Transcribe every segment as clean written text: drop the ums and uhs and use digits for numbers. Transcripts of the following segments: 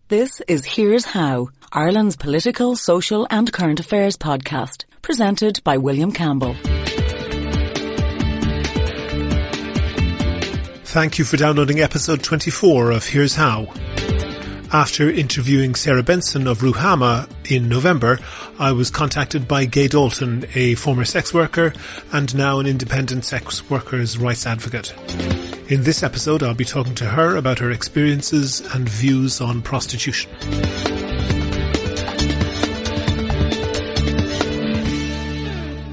This is Here's How, Ireland's political, social and current affairs podcast, presented by William Campbell. Thank you for downloading episode 24 of Here's How. After interviewing Sarah Benson of Ruhama in November, I was contacted by Gaye Dalton, a former sex worker and now an independent sex workers' rights advocate. In this episode, I'll be talking to her about her experiences and views on prostitution.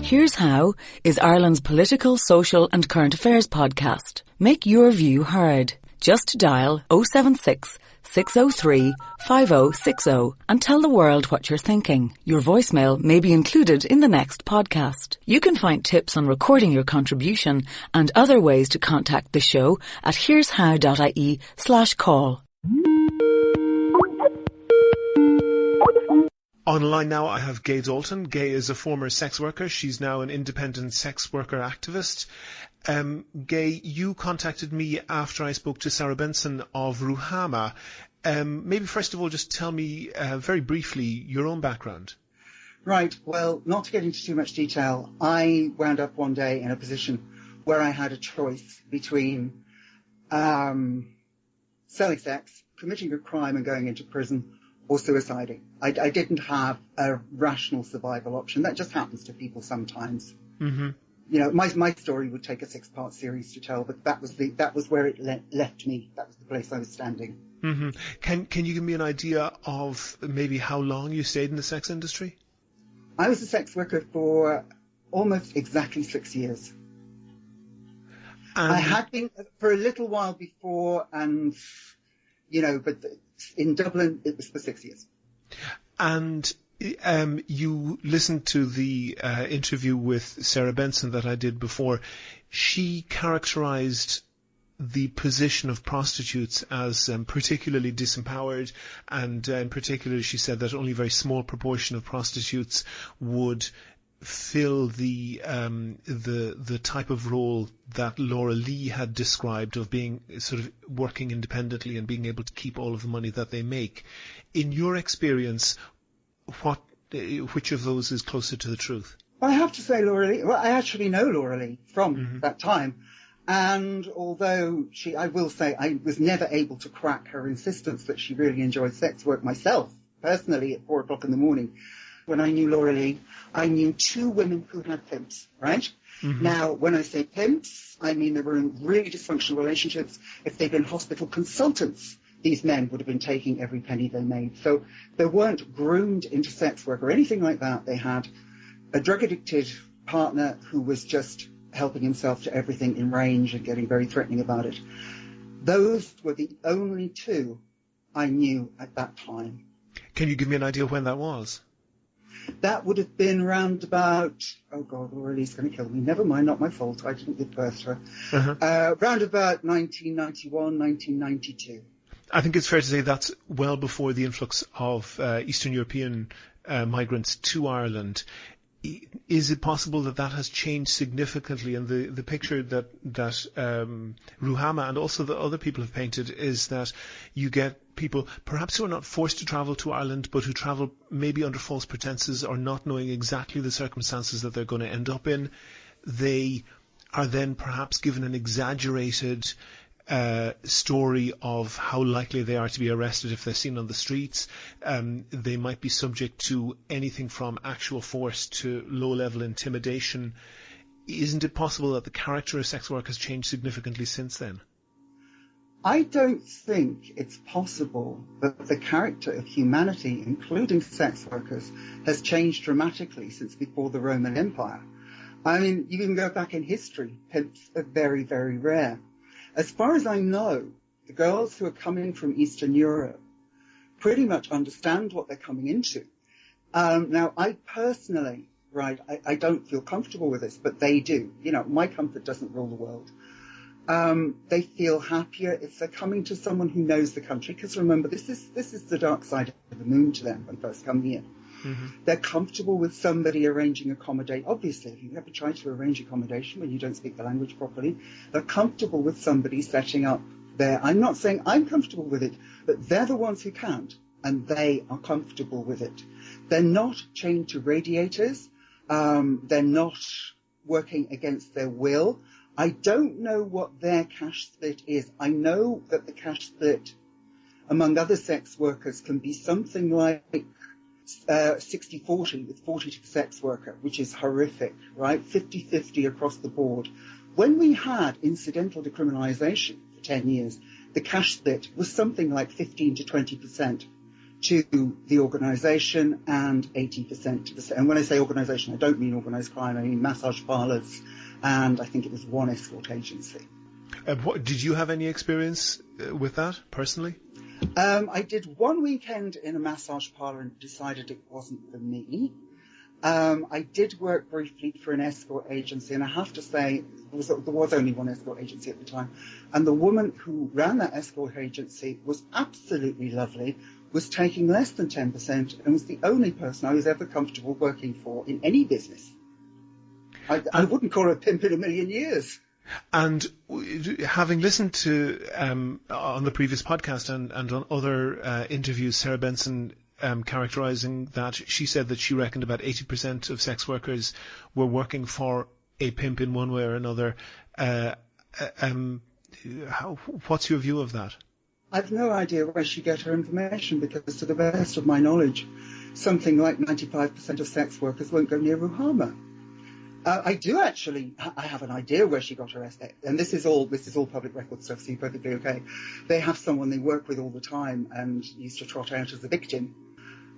Here's How is Ireland's political, social and current affairs podcast. Make your view heard. Just dial 076 603 5060 and tell the world what you're thinking. Your voicemail may be included in the next podcast. You can find tips on recording your contribution and other ways to contact the show at here'show.ie/call. Online now I have Gaye Dalton. Gaye is a former sex worker. She's now an independent sex worker activist. Gaye, you contacted me after I spoke to Sarah Benson of Ruhama. Maybe first of all just tell me very briefly your own background. Right, well, not to get into too much detail, I wound up one day in a position where I had a choice between selling sex, committing a crime and going into prison, or suiciding. I didn't have a rational survival option. That just happens to people sometimes. Mm-hmm. You know, my story would take a 6-part series to tell, but that was where it left me. That was the place I was standing. Mm-hmm. Can you give me an idea of maybe how long you stayed in the sex industry? I was a sex worker for almost exactly 6 years. I had been for a little while before, and but in Dublin it was for 6 years. And you listened to the interview with Sarah Benson that I did before. She characterised the position of prostitutes as particularly disempowered, and in particular she said that only a very small proportion of prostitutes would fill the type of role that Laura Lee had described of being sort of working independently and being able to keep all of the money that they make. In your experience, which of those is closer to the truth? I have to say Laura Lee. Well, I actually know Laura Lee from that time. And although I will say I was never able to crack her insistence that she really enjoyed sex work myself, personally, at 4 o'clock in the morning. When I knew Laura Lee, I knew 2 women who had pimps, right? Mm-hmm. Now, when I say pimps, I mean they were in really dysfunctional relationships. If they'd been hospital consultants, these men would have been taking every penny they made. So they weren't groomed into sex work or anything like that. They had a drug-addicted partner who was just helping himself to everything in range and getting very threatening about it. Those were the only 2 I knew at that time. Can you give me an idea of when that was? That would have been round about, oh God, Laura Lee's going to kill me. Never mind, not my fault. I didn't give birth to her. Round about 1991, 1992. I think it's fair to say that's well before the influx of Eastern European migrants to Ireland. Is it possible that has changed significantly? And the picture that Ruhama and also the other people have painted is that you get people perhaps who are not forced to travel to Ireland, but who travel maybe under false pretenses or not knowing exactly the circumstances that they're going to end up in. They are then perhaps given an exaggerated story of how likely they are to be arrested if they're seen on the streets. They might be subject to anything from actual force to low-level intimidation. Isn't it possible that the character of sex work has changed significantly since then? I don't think it's possible that the character of humanity, including sex workers, has changed dramatically since before the Roman Empire. I mean, you can go back in history. Pimps are very, very rare. As far as I know, the girls who are coming from Eastern Europe pretty much understand what they're coming into. Now, I personally, I don't feel comfortable with this, but they do. My comfort doesn't rule the world. They feel happier if they're coming to someone who knows the country, because remember, this is the dark side of the moon to them when first coming here. Mm-hmm. They're comfortable with somebody arranging accommodation. Obviously, if you ever try to arrange accommodation when you don't speak the language properly, they're comfortable with somebody setting up there. I'm not saying I'm comfortable with it, but they're the ones who can't. and they are comfortable with it. They're not chained to radiators. They're not working against their will. I don't know what their cash split is. I know that the cash split among other sex workers can be something like 60-40, with 40 to the sex worker, which is horrific, right? 50-50 across the board. When we had incidental decriminalisation for 10 years, the cash split was something like 15 to 20% to the organisation and 80% to the... And when I say organisation, I don't mean organised crime, I mean massage parlours, and I think it was one escort agency. Did you have any experience with that, personally? I did one weekend in a massage parlour and decided it wasn't for me. I did work briefly for an escort agency, and I have to say there was only one escort agency at the time, and the woman who ran that escort agency was absolutely lovely, was taking less than 10%, and was the only person I was ever comfortable working for in any business. I wouldn't call her a pimp in a million years. And having listened to on the previous podcast and on other interviews, Sarah Benson characterising that, she said that she reckoned about 80% of sex workers were working for a pimp in one way or another. What's your view of that? I've no idea where she got her information, because to the best of my knowledge, something like 95% of sex workers won't go near Ruhama. I have an idea where she got her estate, and this is all public record stuff, so you're perfectly okay. They have someone they work with all the time and used to trot out as a victim.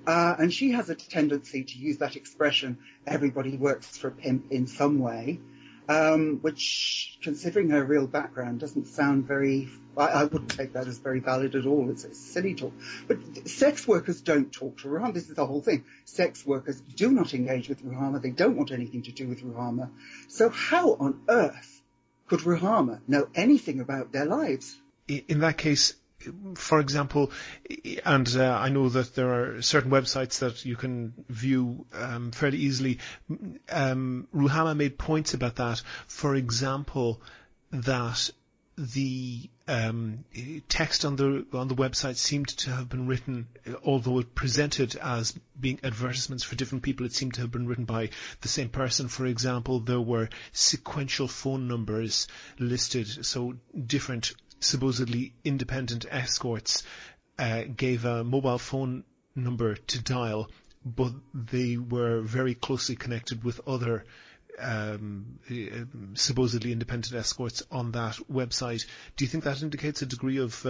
And she has a tendency to use that expression, everybody works for a pimp in some way, which, considering her real background, doesn't sound very... I wouldn't take that as very valid at all. It's silly talk. But sex workers don't talk to Ruhama. This is the whole thing. Sex workers do not engage with Ruhama. They don't want anything to do with Ruhama. So how on earth could Ruhama know anything about their lives? In that case, for example, and I know that there are certain websites that you can view fairly easily, Ruhama made points about that. For example, that the text on the website seemed to have been written, although it presented as being advertisements for different people, it seemed to have been written by the same person. For example, there were sequential phone numbers listed, so different supposedly independent escorts gave a mobile phone number to dial, but they were very closely connected with other supposedly independent escorts on that website. Do you think that indicates a degree of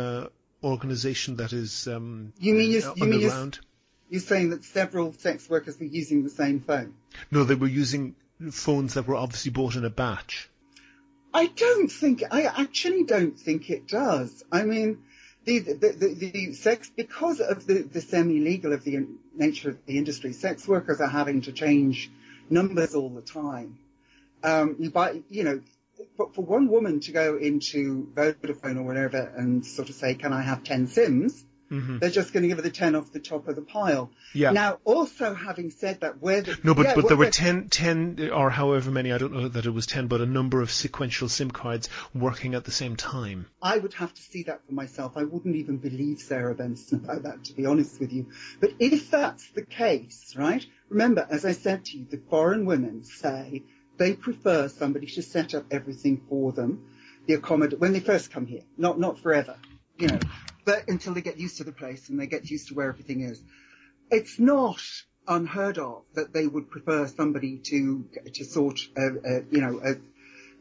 organisation that is underground? You're saying that several sex workers were using the same phone? No, they were using phones that were obviously bought in a batch. I actually don't think it does. I mean, the sex, because of the semi-legal of the nature of the industry, sex workers are having to change numbers all the time. But for one woman to go into Vodafone or whatever and sort of say, can I have 10 SIMs? Mm-hmm. They're just going to give her the 10 off the top of the pile. Yeah. Now, also having said that, there were 10 or however many, I don't know that it was 10, but a number of sequential SIM cards working at the same time. I would have to see that for myself. I wouldn't even believe Sarah Benson about that, to be honest with you. But if that's the case, right? Remember, as I said to you, the foreign women say they prefer somebody to set up everything for them, when they first come here, not forever, but until they get used to the place and they get used to where everything is. It's not unheard of that they would prefer somebody to sort a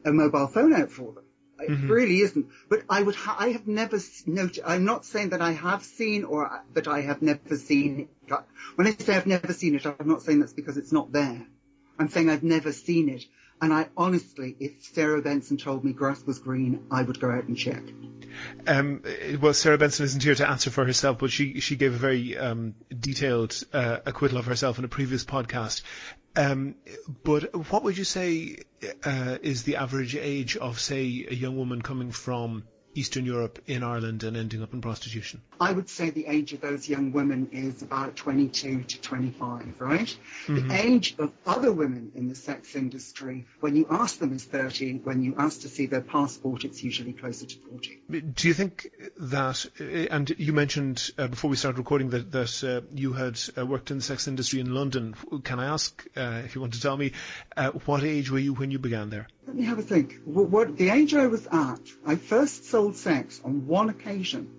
mobile phone out for them. It really isn't. But I have never noted. I'm not saying that I have seen or that I have never seen. When I say I've never seen it, I'm not saying that's because it's not there. I'm saying I've never seen it. And I honestly, if Sarah Benson told me grass was green, I would go out and check. Well, Sarah Benson isn't here to answer for herself, but she gave a very detailed acquittal of herself in a previous podcast. But what would you say is the average age of, say, a young woman coming from Eastern Europe in Ireland and ending up in prostitution? I would say the age of those young women is about 22 to 25, right? The age of other women in the sex industry, when you ask them, is 30. When you ask to see their passport, it's usually closer to 40. Do you think that, and you mentioned before we started recording that you had worked in the sex industry in London. Can I ask, if you want to tell me, what age were you when you began there? Let me have a think. What the age I was at, I first sold sex on one occasion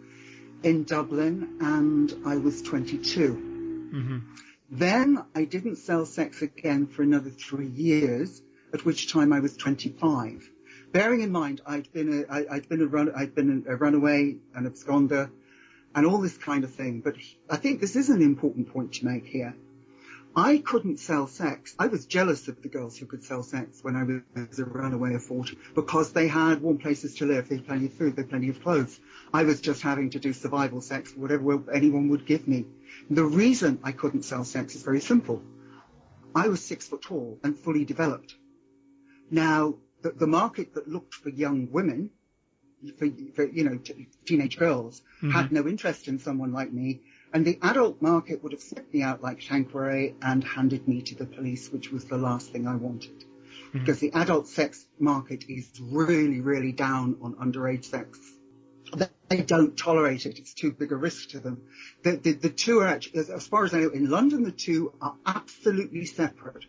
in Dublin, and I was 22. Then I didn't sell sex again for another 3 years, at which time I was 25. Bearing in mind, I'd been a runaway, an absconder, and all this kind of thing. But I think this is an important point to make here. I couldn't sell sex. I was jealous of the girls who could sell sex when I was a runaway of 40 because they had warm places to live, they had plenty of food, they had plenty of clothes. I was just having to do survival sex, whatever anyone would give me. The reason I couldn't sell sex is very simple. I was 6 foot tall and fully developed. Now, the market that looked for young women, for teenage girls, had no interest in someone like me. And the adult market would have snipped me out like Tanqueray and handed me to the police, which was the last thing I wanted. Because the adult sex market is really, really down on underage sex. They don't tolerate it. It's too big a risk to them. The two are actually, as far as I know, in London, the two are absolutely separate.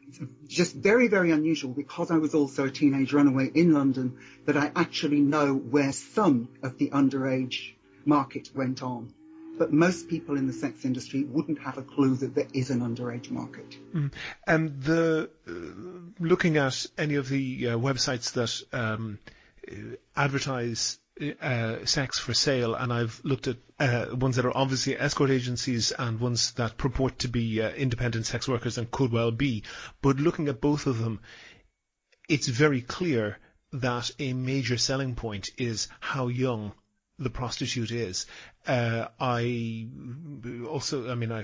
It's just very, very unusual because I was also a teenage runaway in London that I actually know where some of the underage market went on. But most people in the sex industry wouldn't have a clue that there is an underage market. And looking at any of the websites that advertise sex for sale, and I've looked at ones that are obviously escort agencies and ones that purport to be independent sex workers and could well be, but looking at both of them, it's very clear that a major selling point is how young the prostitute is. I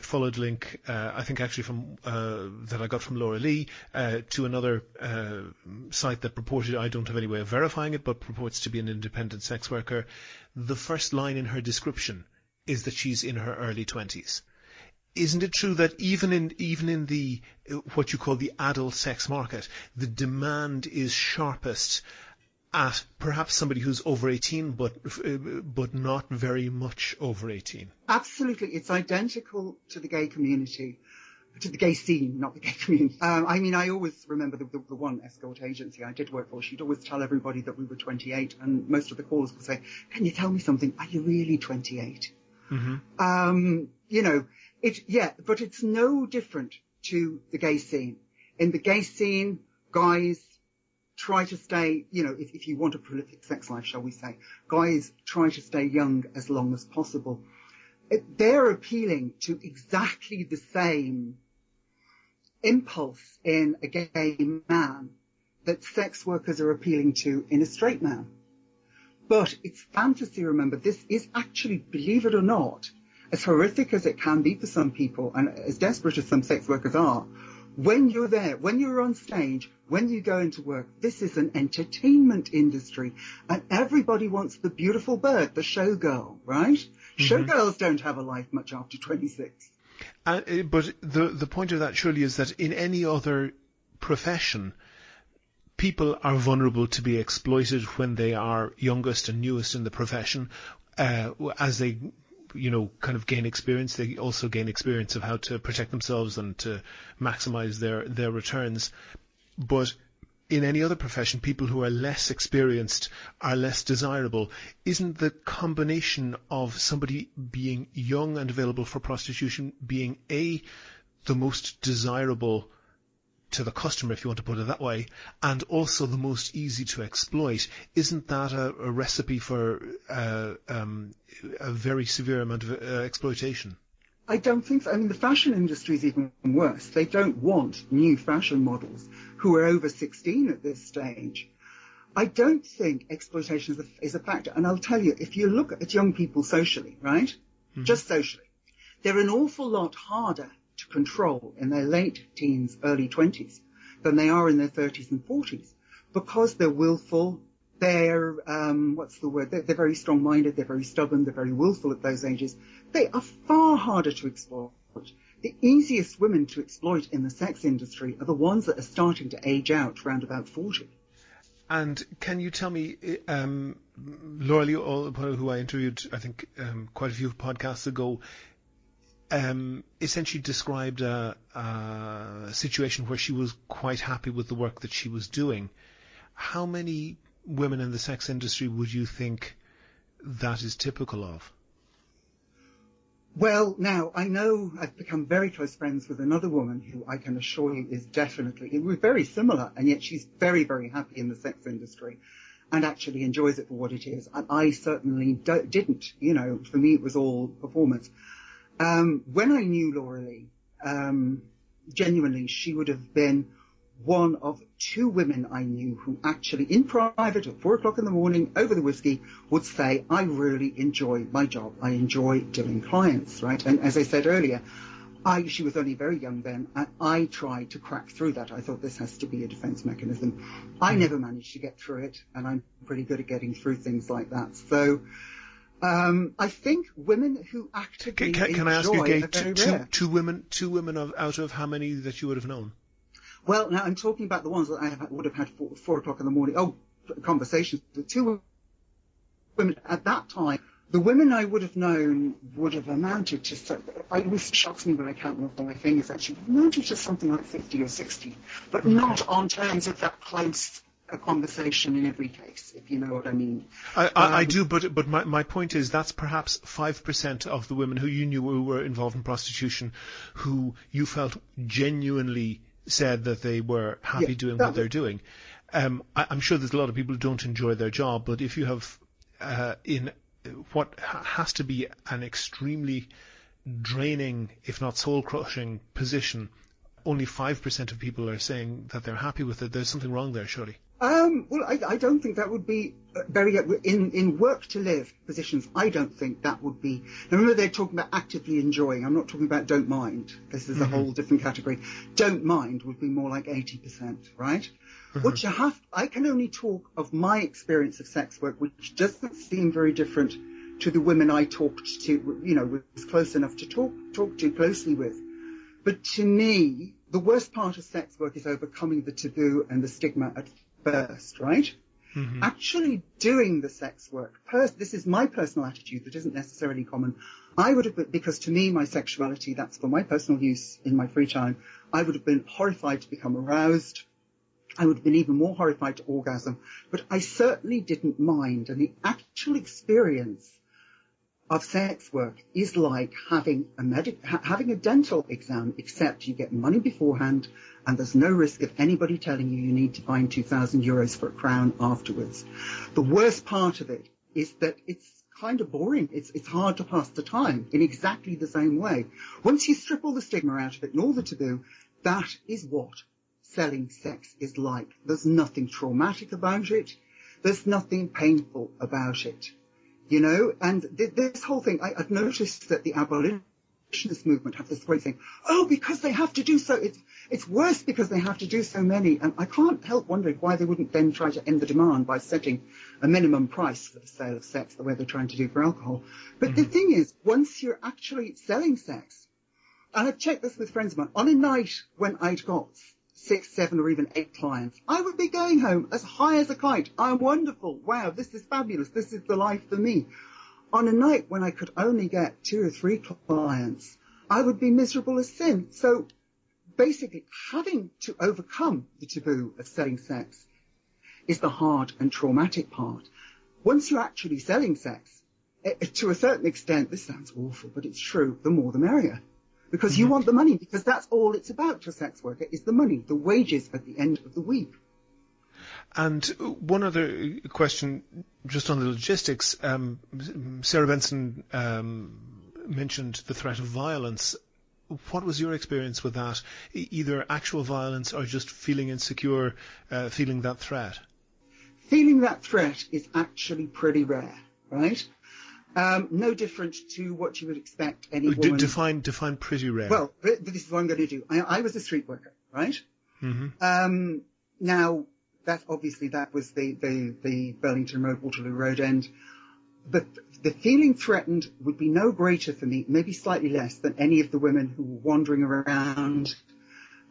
followed a link, I think actually from that I got from Laura Lee to another site that purported, I don't have any way of verifying it, but purports to be an independent sex worker. The first line in her description is that she's in her early 20s. Isn't it true that even in the what you call the adult sex market, the demand is sharpest at perhaps somebody who's over 18, but not very much over 18? Absolutely. It's identical to the gay community, to the gay scene, not the gay community. I always remember the one escort agency I did work for. She'd always tell everybody that we were 28, and most of the callers would say, "Can you tell me something? Are you really 28?" But it's no different to the gay scene. In the gay scene, guys try to stay, if you want a prolific sex life, shall we say, guys try to stay young as long as possible. They're appealing to exactly the same impulse in a gay man that sex workers are appealing to in a straight man. But it's fantasy, remember. This is actually, believe it or not, as horrific as it can be for some people and as desperate as some sex workers are, when you're there, when you're on stage, when you go into work, this is an entertainment industry, and everybody wants the beautiful bird, the showgirl, right? Showgirls don't have a life much after 26. But the point of that surely is that in any other profession, people are vulnerable to be exploited when they are youngest and newest in the profession. As they kind of gain experience, they also gain experience of how to protect themselves and to maximize their returns. But in any other profession, people who are less experienced are less desirable. Isn't the combination of somebody being young and available for prostitution being the most desirable to the customer, if you want to put it that way, and also the most easy to exploit, isn't that a recipe for a very severe amount of exploitation? I don't think so. I mean, the fashion industry is even worse. They don't want new fashion models who are over 16 at this stage. I don't think exploitation is a factor. And I'll tell you, if you look at young people socially, right, just socially, they're an awful lot harder to control in their late teens, early 20s than they are in their 30s and 40s because they're willful, they're, what's the word? They're very strong-minded, they're very stubborn, they're very willful at those ages. They are far harder to exploit. The easiest women to exploit in the sex industry are the ones that are starting to age out around about 40. And can you tell me, Laura Lee, who I interviewed, I think, quite a few podcasts ago, essentially described a situation where she was quite happy with the work that she was doing. How many women in the sex industry would you think that is typical of? Well, now, I know I've become very close friends with another woman who I can assure you is definitely, we're very similar, and yet she's very, very happy in the sex industry and actually enjoys it for what it is. And I certainly didn't, for me it was all performance. When I knew Laura Lee, genuinely, she would have been one of two women I knew who actually, in private at 4 o'clock in the morning over the whiskey, would say, I really enjoy my job. I enjoy doing clients, right? And as I said earlier, she was only very young then, and I tried to crack through that. I thought this has to be a defense mechanism. I never managed to get through it, and I'm pretty good at getting through things like that. So, I think women who actively can I ask you, Gaye, two women out of how many that you would have known? Well, now I'm talking about the ones that I would have had 4 o'clock in the morning. Conversations with two women at that time. The women I would have known would have amounted to, it always shocks me when I count them on my fingers, actually, amounted to something like 50 or 60, but not on terms of that close a conversation in every case, if you know what I mean. I do, but my point is that's perhaps 5% of the women who you knew who were involved in prostitution, who you felt genuinely said that they were happy doing what they're doing. I'm sure there's a lot of people who don't enjoy their job, but if you have in what has to be an extremely draining, if not soul-crushing position, only 5% of people are saying that they're happy with it. There's something wrong there, surely. Well, I don't think that would be in work-to-live positions. I don't think that would be. Now, remember, they're talking about actively enjoying. I'm not talking about don't mind. This is a whole different category. Don't mind would be more like 80%, right? What you have, I can only talk of my experience of sex work, which doesn't seem very different to the women I talked to, was close enough to talk to closely with. But to me, the worst part of sex work is overcoming the taboo and the stigma at first, right? Actually doing the sex work. This is my personal attitude that isn't necessarily common. I would have been, because to me, my sexuality, that's for my personal use in my free time, I would have been horrified to become aroused. I would have been even more horrified to orgasm. But I certainly didn't mind. And the actual experience of sex work is like having a dental exam, except you get money beforehand and there's no risk of anybody telling you need to find 2,000 euros for a crown afterwards. The worst part of it is that it's kind of boring. It's hard to pass the time in exactly the same way. Once you strip all the stigma out of it and all the taboo, that is what selling sex is like. There's nothing traumatic about it. There's nothing painful about it. And this whole thing, I've noticed that the abolitionist movement have this great thing, because they have to do so, it's worse because they have to do so many. And I can't help wondering why they wouldn't then try to end the demand by setting a minimum price for the sale of sex, the way they're trying to do for alcohol. But the thing is, once you're actually selling sex, and I've checked this with friends of mine, on a night when I'd got 6, 7 or even 8 clients, I would be going home as high as a kite. I'm wonderful. Wow, this is fabulous. This is the life for me. On a night when I could only get 2 or 3 clients, I would be miserable as sin. So basically, having to overcome the taboo of selling sex is the hard and traumatic part. Once you're actually selling sex, to a certain extent, this sounds awful, but it's true, the more the merrier. Because you want the money, because that's all it's about to a sex worker, is the money, the wages at the end of the week. And one other question, just on the logistics, Sarah Benson mentioned the threat of violence. What was your experience with that? Either actual violence or just feeling insecure, feeling that threat? Feeling that threat is actually pretty rare, right? No different to what you would expect any woman. Define pretty rare. Well, this is what I'm going to do. I was a street worker, right? Now, that was the Burlington Road, Waterloo Road end. But the feeling threatened would be no greater for me, maybe slightly less, than any of the women who were wandering around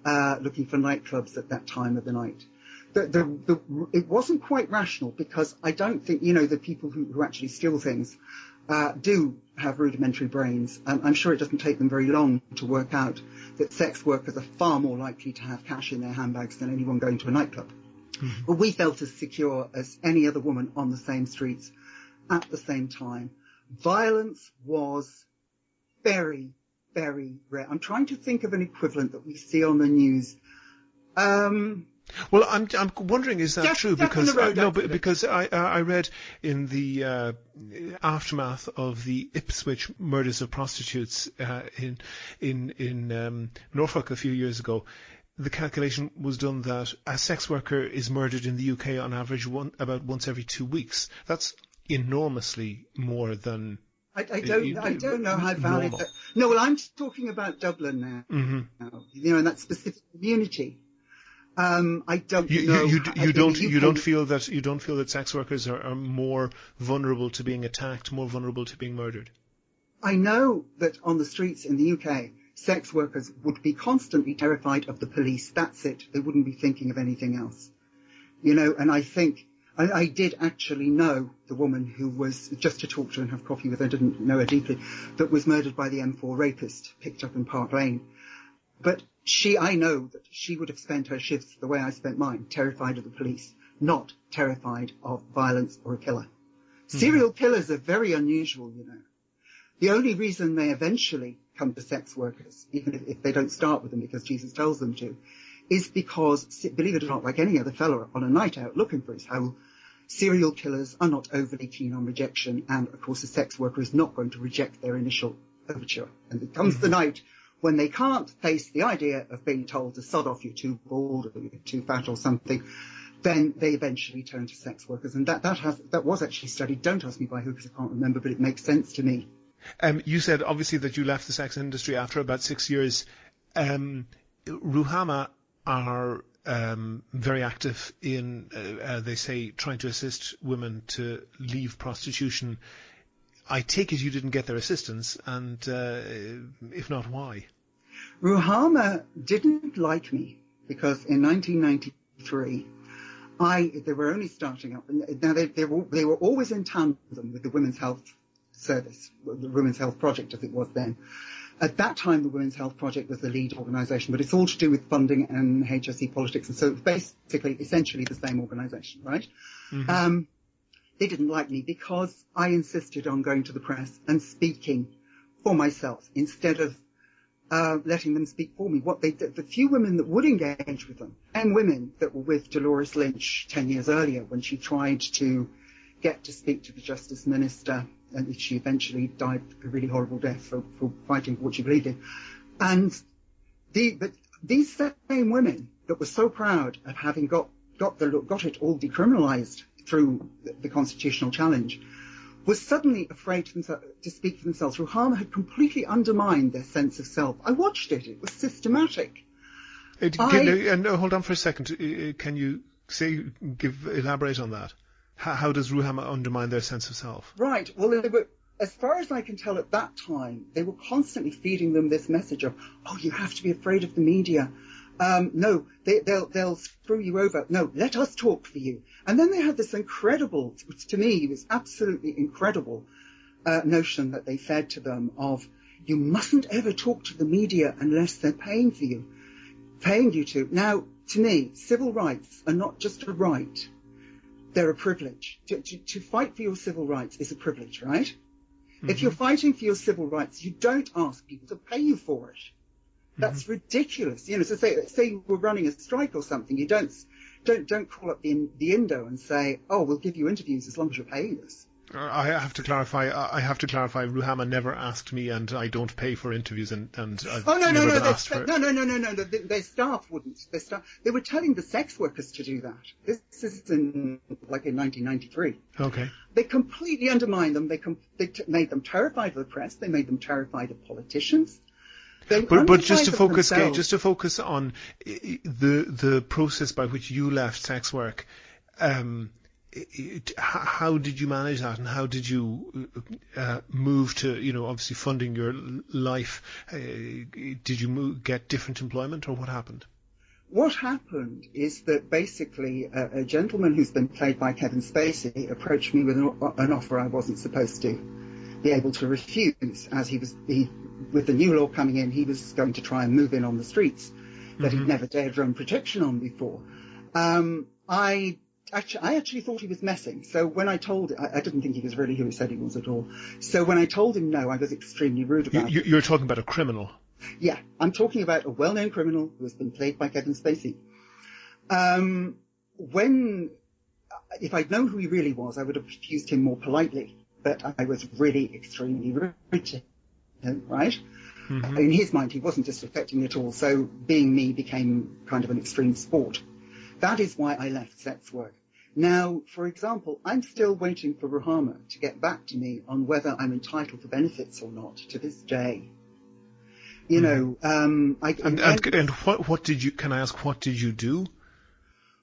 looking for nightclubs at that time of the night. It wasn't quite rational, because I don't think, the people who actually steal things do have rudimentary brains. I'm sure it doesn't take them very long to work out that sex workers are far more likely to have cash in their handbags than anyone going to a nightclub. Mm-hmm. But we felt as secure as any other woman on the same streets at the same time. Violence was very, very rare. I'm trying to think of an equivalent that we see on the news. Well, I'm wondering, is that true? Because because I read in the aftermath of the Ipswich murders of prostitutes in Norfolk a few years ago, the calculation was done that a sex worker is murdered in the UK on average about once every 2 weeks. That's enormously more than. I don't know how valid that. No, well, I'm talking about Dublin now. Mm-hmm. In that specific community. I don't know. You don't feel that sex workers are more vulnerable to being attacked, more vulnerable to being murdered? I know that on the streets in the UK, sex workers would be constantly terrified of the police. That's it. They wouldn't be thinking of anything else. And I think I did actually know the woman who was, just to talk to and have coffee with her, didn't know her deeply, that was murdered by the M4 rapist picked up in Park Lane. But I know that she would have spent her shifts the way I spent mine, terrified of the police, not terrified of violence or a killer. Mm-hmm. Serial killers are very unusual, The only reason they eventually come to sex workers, even if they don't start with them because Jesus tells them to, is because, believe it or not, like any other fella on a night out looking for his hole, serial killers are not overly keen on rejection, and of course a sex worker is not going to reject their initial overture. And it comes the night when they can't face the idea of being told to sod off, you're too bald or you're too fat or something, then they eventually turn to sex workers. And that was actually studied. Don't ask me by who, because I can't remember, but it makes sense to me. You said, obviously, that you left the sex industry after about 6 years. Ruhama are very active in, they say, trying to assist women to leave prostitution. I take it you didn't get their assistance, and if not, why? Ruhama didn't like me because in 1993, they were only starting up. Now they were always in tandem with the Women's Health Service, the Women's Health Project as it was then. At that time, the Women's Health Project was the lead organisation, but it's all to do with funding and HSE politics, and so it's basically, essentially the same organisation, right? Mm-hmm. They didn't like me because I insisted on going to the press and speaking for myself instead of letting them speak for me. What they did, the few women that would engage with them, and women that were with Dolores Lynch 10 years earlier when she tried to get to speak to the Justice Minister, and she eventually died a really horrible death for fighting for what she believed in. And these same women that were so proud of having got it all decriminalised through the constitutional challenge, was suddenly afraid to speak for themselves. Ruhama had completely undermined their sense of self. I watched it. It was systematic. Hold on for a second. Can you elaborate on that? How does Ruhama undermine their sense of self? Right. Well, they were, as far as I can tell at that time, they were constantly feeding them this message of, oh, you have to be afraid of the media. No, they'll screw you over. No, let us talk for you. And then they had this incredible, which to me was absolutely incredible, notion that they fed to them of, you mustn't ever talk to the media unless they're paying you to. Now, to me, civil rights are not just a right. They're a privilege. To fight for your civil rights is a privilege, right? Mm-hmm. If you're fighting for your civil rights, you don't ask people to pay you for it. That's ridiculous. So say you were running a strike or something, you don't call up the Indo and say, oh, we'll give you interviews as long as you're paying us. I have to clarify. Ruhama never asked me, and I don't pay for interviews, and I've never been asked for. No. Their staff wouldn't. They were telling the sex workers to do that. This is in 1993. Okay. They completely undermined them. They made them terrified of the press. They made them terrified of politicians. But just to focus, Gaye, just to focus on the process by which you left sex work, how did you manage that, and how did you move to, obviously funding your life? Did you get different employment, or what happened? What happened is that basically a gentleman who's been played by Kevin Spacey approached me with an offer I wasn't supposed to be able to refuse, as with the new law coming in, he was going to try and move in on the streets that he'd never dared run protection on before. I actually thought he was messing. So when I told him, I didn't think he was really who he said he was at all. So when I told him no, I was extremely rude about it. You're talking about a criminal? Yeah, I'm talking about a well-known criminal who has been played by Kevin Spacey. If I'd known who he really was, I would have refused him more politely. But I was really extremely rude to him, right? In his mind, he wasn't disrespecting me at all. So being me became kind of an extreme sport. That is why I left sex work. Now, for example, I'm still waiting for Ruhama to get back to me on whether I'm entitled to benefits or not to this day. What did you? Can I ask, what did you do?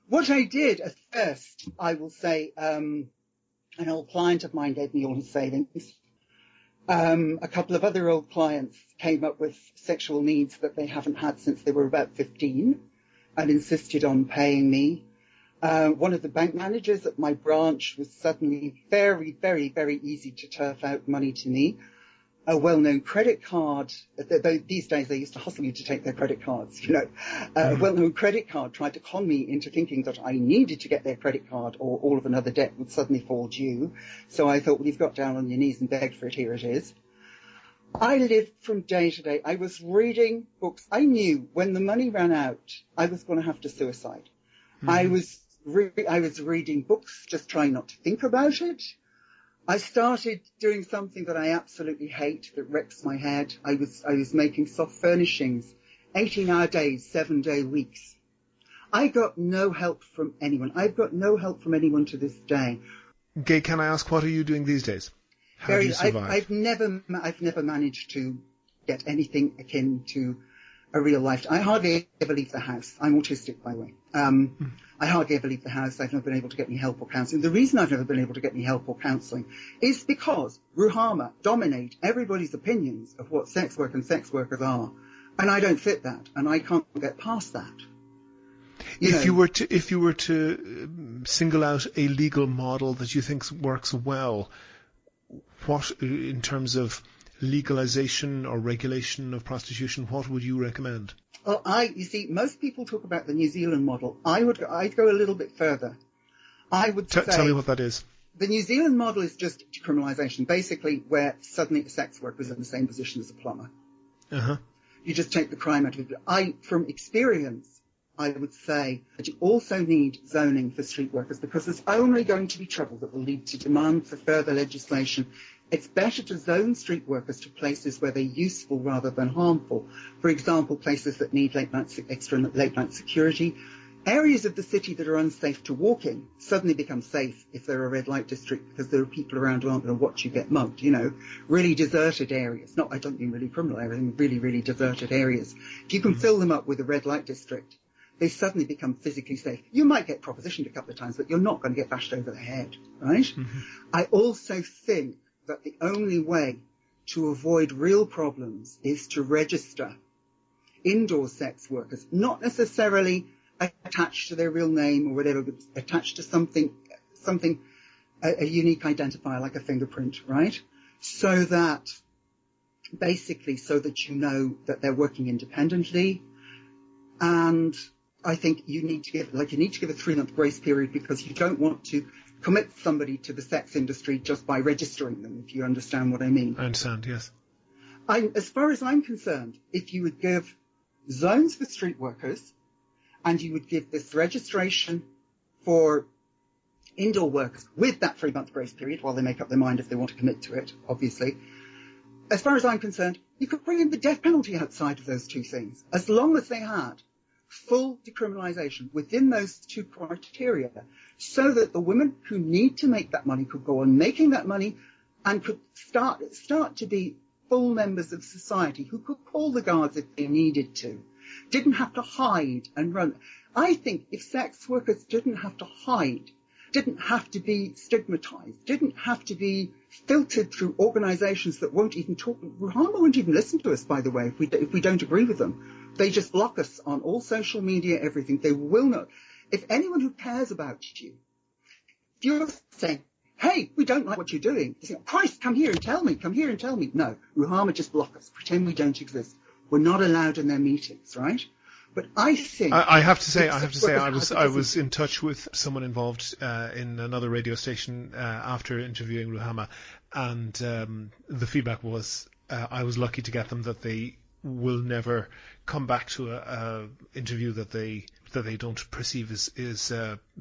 What I did at first, I will say, an old client of mine gave me all his savings. A couple of other old clients came up with sexual needs that they haven't had since they were about 15 and insisted on paying me. One of the bank managers at my branch was suddenly very, very, very easy to turf out money to me. A well-known credit card, these days they used to hustle you to take their credit cards, A well-known credit card tried to con me into thinking that I needed to get their credit card or all of another debt would suddenly fall due. So I thought, well, you've got down on your knees and begged for it, here it is. I lived from day to day. I was reading books. I knew when the money ran out, I was going to have to suicide. I was reading books, just trying not to think about it. I started doing something that I absolutely hate, that wrecks my head. I was making soft furnishings, 18-hour days, 7-day weeks. I got no help from anyone. I've got no help from anyone to this day. Gaye, can I ask, what are you doing these days? How do you survive? I've never managed to get anything akin to a real life. I hardly ever leave the house. I'm autistic, by the way. I hardly ever leave the house. I've never been able to get any help or counselling. The reason I've never been able to get any help or counselling is because Ruhama dominate everybody's opinions of what sex work and sex workers are. And I don't fit that, and I can't get past that. If you were to single out a legal model that you think works well, what, in terms of legalization or regulation of prostitution, what would you recommend? Well, you see, most people talk about the New Zealand model. I'd go a little bit further. I would say... Tell me what that is. The New Zealand model is just decriminalisation, basically where suddenly a sex worker is in the same position as a plumber. You just take the crime out of it. From experience, I would say that you also need zoning for street workers, because there's only going to be trouble that will lead to demand for further legislation. It's better to zone street workers to places where they're useful rather than harmful. For example, places that need extra late-night security. Areas of the city that are unsafe to walk in suddenly become safe if they're a red light district, because there are people around who aren't going to watch you get mugged, Really deserted areas. I don't mean really criminal areas, I mean really, really deserted areas. If you can fill them up with a red light district, they suddenly become physically safe. You might get propositioned a couple of times, but you're not going to get bashed over the head, right? I also think that the only way to avoid real problems is to register indoor sex workers, not necessarily attached to their real name or whatever, but attached to something, a unique identifier like a fingerprint, right? So that you know that they're working independently. And I think you need to give a 3-month grace period, because you don't want to commit somebody to the sex industry just by registering them, if you understand what I mean. I understand, yes. As far as I'm concerned, if you would give zones for street workers and you would give this registration for indoor workers with that 3-month grace period while they make up their mind if they want to commit to it, obviously, as far as I'm concerned, you could bring in the death penalty outside of those two things, as long as they had full decriminalisation within those two criteria, so that the women who need to make that money could go on making that money and could start to be full members of society who could call the guards if they needed to, didn't have to hide and run. I think if sex workers didn't have to hide, didn't have to be stigmatized, didn't have to be filtered through organizations that won't even talk. Ruhama won't even listen to us, by the way, if we don't agree with them. They just block us on all social media, everything. They will not. If anyone who cares about you, if you're saying, hey, we don't like what you're doing, they say, Christ, come here and tell me. No, Ruhama just block us, pretend we don't exist. We're not allowed in their meetings, right? But I think I have to say, I was in touch with someone involved in another radio station after interviewing Ruhama, and the feedback was I was lucky to get them that they will never come back to a interview that they don't perceive is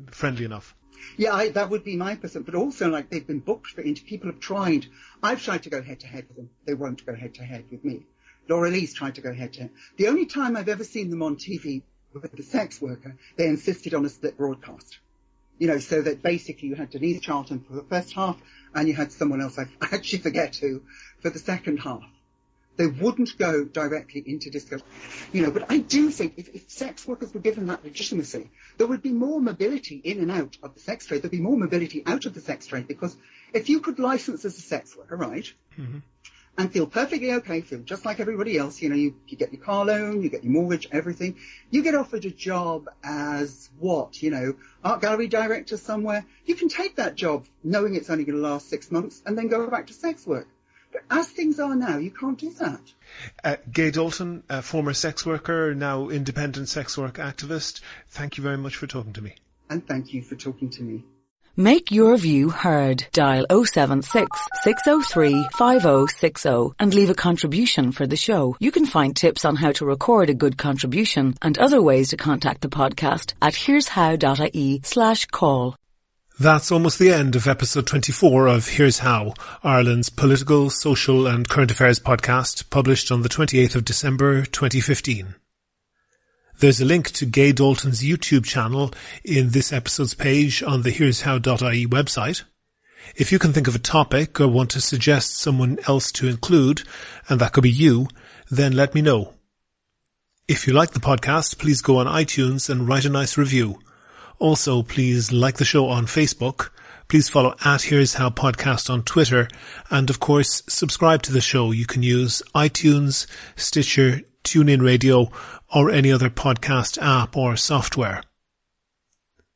friendly enough. Yeah, that would be my percent. But also, like, they've been booked for interviews. People have tried. I've tried to go head to head with them. They won't go head to head with me. Laura Lee's tried to go head to head. The only time I've ever seen them on TV with the sex worker, they insisted on a split broadcast. You know, so that basically you had Denise Charlton for the first half and you had someone else, I actually forget who, for the second half. They wouldn't go directly into discussion. You know, but I do think if sex workers were given that legitimacy, there would be more mobility in and out of the sex trade. There'd be more mobility out of the sex trade, because if you could license as a sex worker, right, mm-hmm. and feel perfectly okay, feel just like everybody else, you know, you get your car loan, you get your mortgage, everything. You get offered a job as what, you know, art gallery director somewhere. You can take that job knowing it's only going to last 6 months and then go back to sex work. But as things are now, you can't do that. Gaye Dalton, a former sex worker, now independent sex work activist, thank you very much for talking to me. And thank you for talking to me. Make your view heard. Dial 076 603 5060 and leave a contribution for the show. You can find tips on how to record a good contribution and other ways to contact the podcast at here'show.ie/call. That's almost the end of episode 24 of Here's How, Ireland's political, social and current affairs podcast, published on the 28th of December 2015. There's a link to Gaye Dalton's YouTube channel in this episode's page on the here'show.ie website. If you can think of a topic or want to suggest someone else to include, and that could be you, then let me know. If you like the podcast, please go on iTunes and write a nice review. Also, please like the show on Facebook. Please follow @Here's How Podcast on Twitter. And of course, subscribe to the show. You can use iTunes, Stitcher, TuneIn Radio, or any other podcast app or software.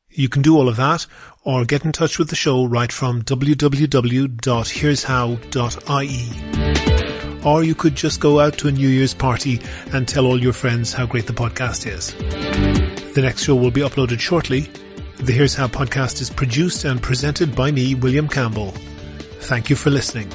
You can do all of that, or get in touch with the show right from www.here'show.ie. Or you could just go out to a New Year's party and tell all your friends how great the podcast is. The next show will be uploaded shortly. The Here's How podcast is produced and presented by me, William Campbell. Thank you for listening.